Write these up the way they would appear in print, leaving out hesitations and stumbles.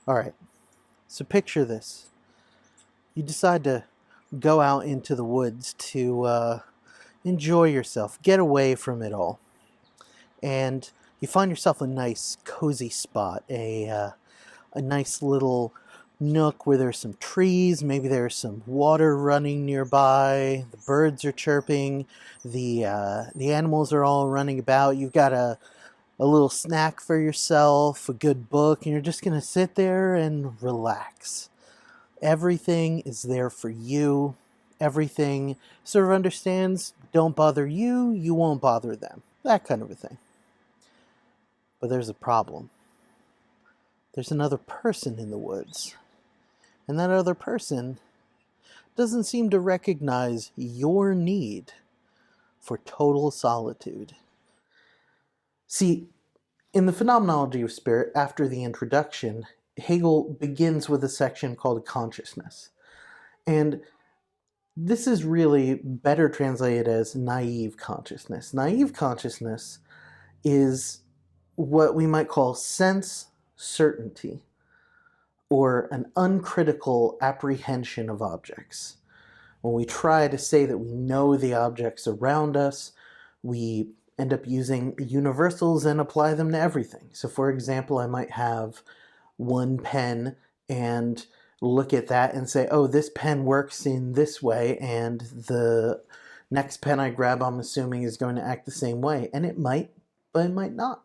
Alright, so picture this. You decide to go out into the woods to enjoy yourself, get away from it all. And you find yourself a nice, cozy spot, a nice little nook where there's some trees, maybe there's some water running nearby, the birds are chirping, the animals are all running about, you've got a little snack for yourself, a good book, and you're just going to sit there and relax. Everything is there for you. Everything sort of understands, don't bother you, you won't bother them. That kind of a thing. But there's a problem. There's another person in the woods. And that other person doesn't seem to recognize your need for total solitude. See, in the Phenomenology of Spirit, after the introduction, Hegel begins with a section called consciousness. And this is really better translated as naive consciousness. Naive consciousness is what we might call sense certainty, or an uncritical apprehension of objects. When we try to say that we know the objects around us, we end up using universals and apply them to everything. So for example, I might have one pen and look at that and say, oh, this pen works in this way, and the next pen I grab, I'm assuming, is going to act the same way. And it might, but it might not.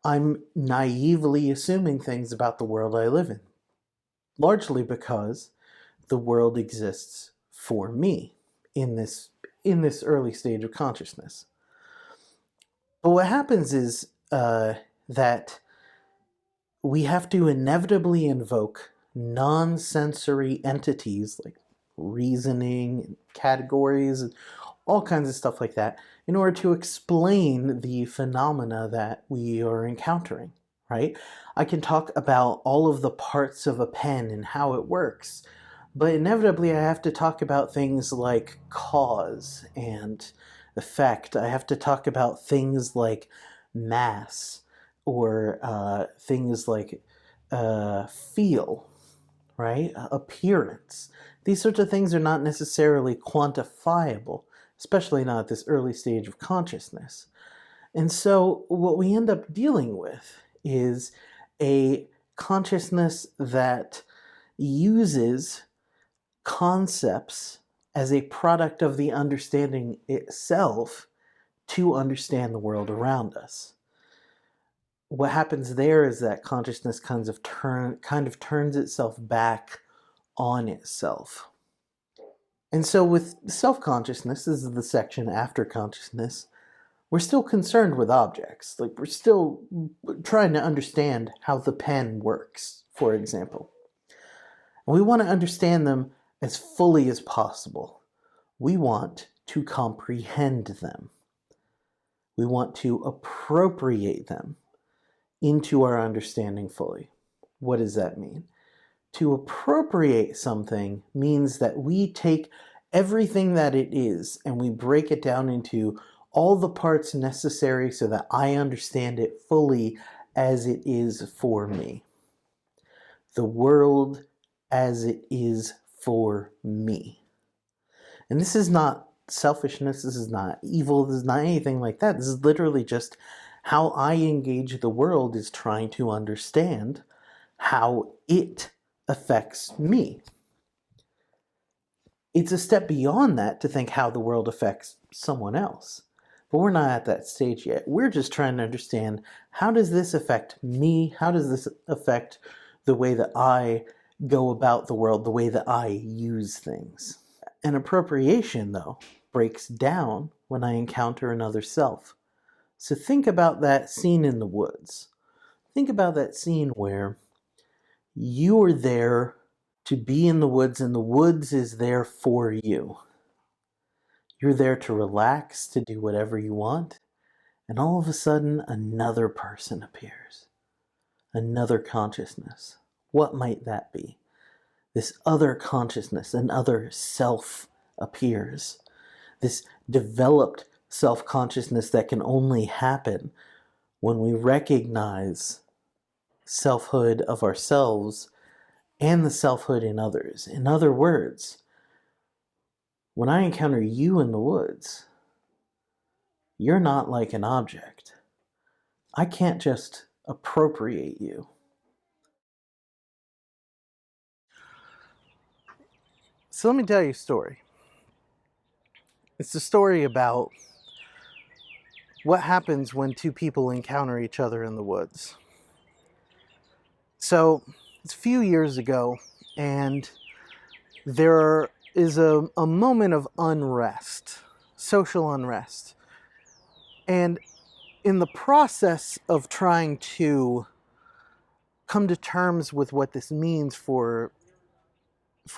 I'm naively assuming things about the world I live in, largely because the world exists for me in this early stage of consciousness. But what happens is that we have to inevitably invoke non-sensory entities like reasoning, and categories, and all kinds of stuff like that in order to explain the phenomena that we are encountering, right? I can talk about all of the parts of a pen and how it works, but inevitably I have to talk about things like cause and effect. I have to talk about things like mass, or things like feel, right? Appearance. These sorts of things are not necessarily quantifiable, especially not at this early stage of consciousness. And so what we end up dealing with is a consciousness that uses concepts as a product of the understanding itself to understand the world around us. What happens there is that consciousness kind of turns itself back on itself. And so with self-consciousness, this is the section after consciousness, we're still concerned with objects. Like, we're still trying to understand how the pen works, for example. And we want to understand them as fully as possible. We want to comprehend them. We want to appropriate them into our understanding fully. What does that mean? To appropriate something means that we take everything that it is and we break it down into all the parts necessary so that I understand it fully as it is for me. The world as it is for me. And this is not selfishness, this is not evil, this is not anything like that. This is literally just how I engage the world is trying to understand how it affects me. It's a step beyond that to think how the world affects someone else. But we're not at that stage yet. We're just trying to understand, how does this affect me? How does this affect the way that I go about the world, the way that I use things? An appropriation, though, breaks down when I encounter another self. So think about that scene in the woods. Think about that scene where you are there to be in the woods, and the woods is there for you. You're there to relax, to do whatever you want, and all of a sudden another person appears. Another consciousness. What might that be? This other consciousness, another self appears. This developed self-consciousness that can only happen when we recognize selfhood of ourselves and the selfhood in others. In other words, when I encounter you in the woods, you're not like an object. I can't just appropriate you. So let me tell you a story. It's a story about what happens when two people encounter each other in the woods. So it's a few years ago, and there is a moment of unrest, social unrest. And in the process of trying to come to terms with what this means for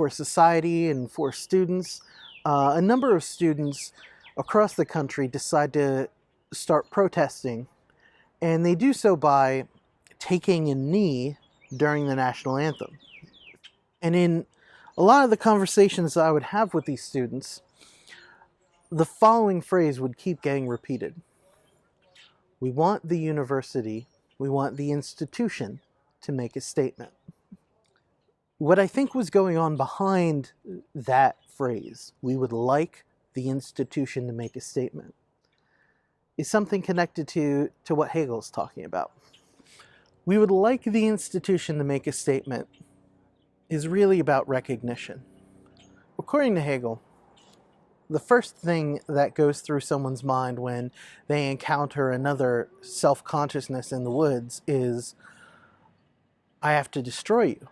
society and for students, a number of students across the country decide to start protesting, and they do so by taking a knee during the national anthem. And in a lot of the conversations I would have with these students, the following phrase would keep getting repeated. We want the university, we want the institution to make a statement. What I think was going on behind that phrase, we would like the institution to make a statement, is something connected to what Hegel's talking about. We would like the institution to make a statement is really about recognition. According to Hegel, the first thing that goes through someone's mind when they encounter another self-consciousness in the woods is, I have to destroy you.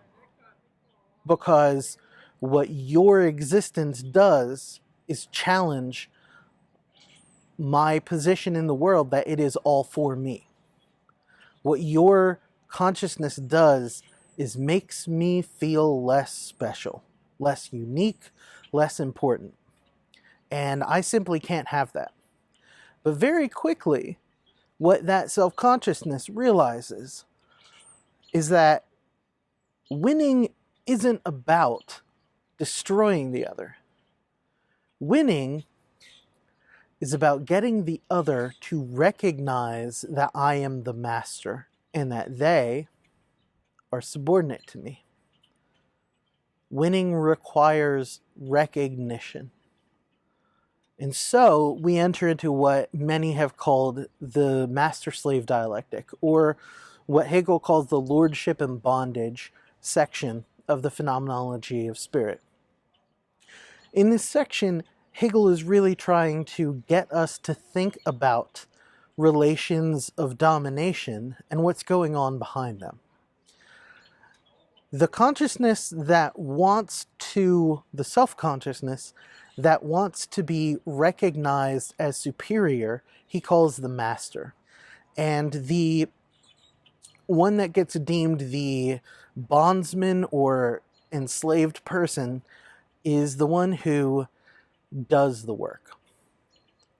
Because what your existence does is challenge my position in the world that it is all for me. What your consciousness does is makes me feel less special, less unique, less important. And I simply can't have that. But very quickly, what that self-consciousness realizes is that winning isn't about destroying the other. Winning is about getting the other to recognize that I am the master and that they are subordinate to me. Winning requires recognition. And so we enter into what many have called the master-slave dialectic, or what Hegel calls the lordship and bondage section of the Phenomenology of Spirit. In this section, Hegel is really trying to get us to think about relations of domination and what's going on behind them. The consciousness that wants to, the self-consciousness that wants to be recognized as superior, he calls the master. And the one that gets deemed the bondsman or enslaved person is the one who does the work.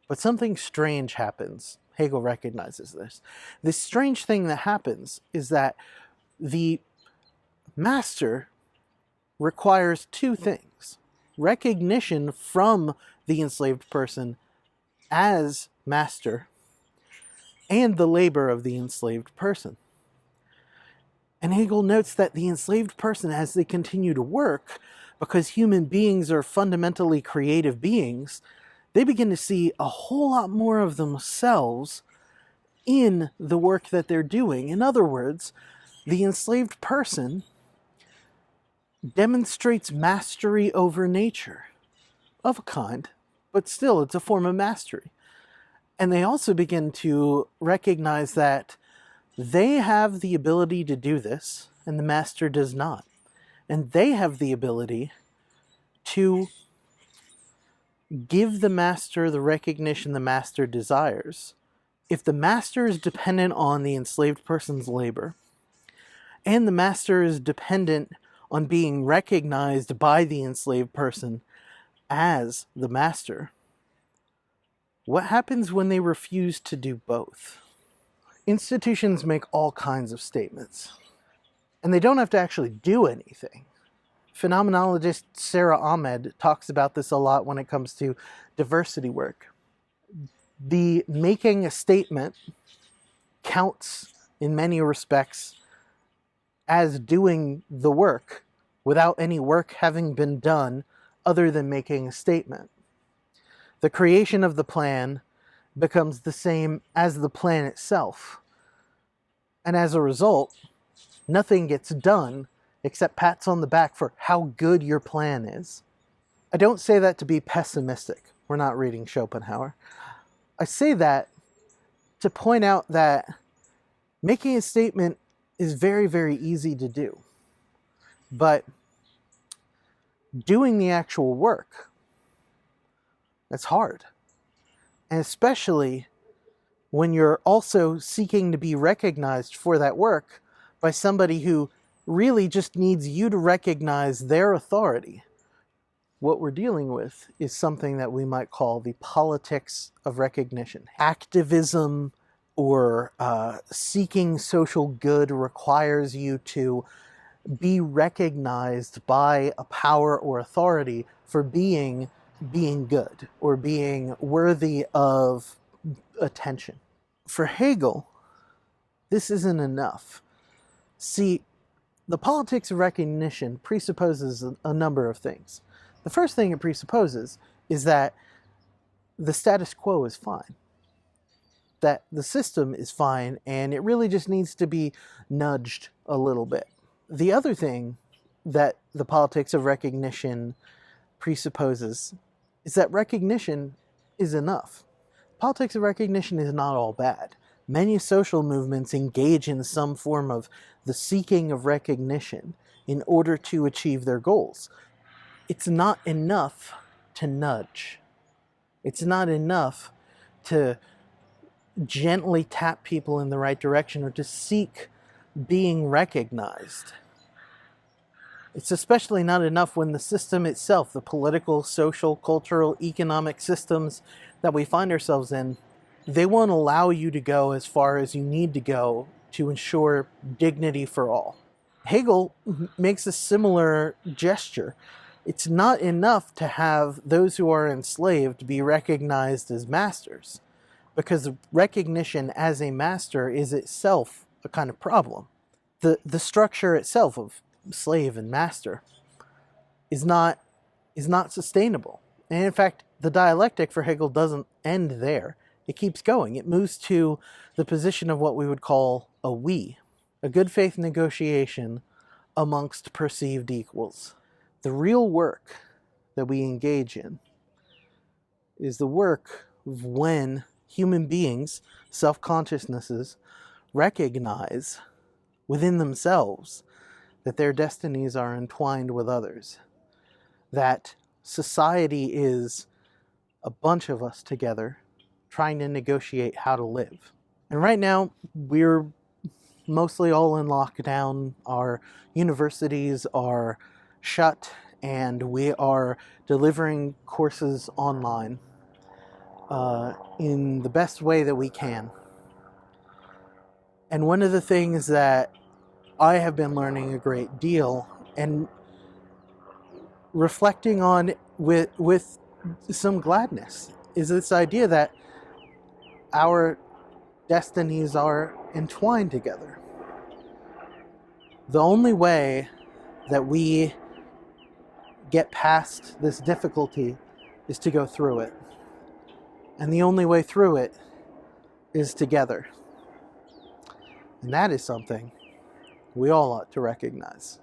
But something strange happens. Hegel recognizes this. This strange thing that happens is that the master requires two things: recognition from the enslaved person as master, and the labor of the enslaved person. And Hegel notes that the enslaved person, as they continue to work, because human beings are fundamentally creative beings, they begin to see a whole lot more of themselves in the work that they're doing. In other words, the enslaved person demonstrates mastery over nature, of a kind, but still it's a form of mastery. And they also begin to recognize that they have the ability to do this, and the master does not. And they have the ability to give the master the recognition the master desires. If the master is dependent on the enslaved person's labor, and the master is dependent on being recognized by the enslaved person as the master, what happens when they refuse to do both? Institutions make all kinds of statements, and they don't have to actually do anything. Phenomenologist Sarah Ahmed talks about this a lot when it comes to diversity work. The making a statement counts in many respects as doing the work without any work having been done other than making a statement. The creation of the plan becomes the same as the plan itself. And as a result, nothing gets done except pats on the back for how good your plan is. I don't say that to be pessimistic. We're not reading Schopenhauer. I say that to point out that making a statement is very, very easy to do. But doing the actual work, that's hard. And especially when you're also seeking to be recognized for that work by somebody who really just needs you to recognize their authority. What we're dealing with is something that we might call the politics of recognition. Activism or seeking social good requires you to be recognized by a power or authority for being good or being worthy of attention. For Hegel, this isn't enough. See, the politics of recognition presupposes a number of things. The first thing it presupposes is that the status quo is fine, that the system is fine, and it really just needs to be nudged a little bit. The other thing that the politics of recognition presupposes is that recognition is enough. Politics of recognition is not all bad. Many social movements engage in some form of the seeking of recognition in order to achieve their goals. It's not enough to nudge. It's not enough to gently tap people in the right direction or to seek being recognized. It's especially not enough when the system itself, the political, social, cultural, economic systems that we find ourselves in, they won't allow you to go as far as you need to go to ensure dignity for all. Hegel makes a similar gesture. It's not enough to have those who are enslaved be recognized as masters, because recognition as a master is itself a kind of problem. The structure itself of slave and master is not sustainable. And in fact, the dialectic for Hegel doesn't end there. It keeps going. It moves to the position of what we would call a we, a good faith negotiation amongst perceived equals. The real work that we engage in is the work of when human beings, self-consciousnesses, recognize within themselves that their destinies are entwined with others, that society is a bunch of us together trying to negotiate how to live. And right now, we're mostly all in lockdown. Our universities are shut, and we are delivering courses online in the best way that we can. And one of the things that I have been learning a great deal and reflecting on with some gladness is this idea that our destinies are entwined together. The only way that we get past this difficulty is to go through it. And the only way through it is together. And that is something we all ought to recognize.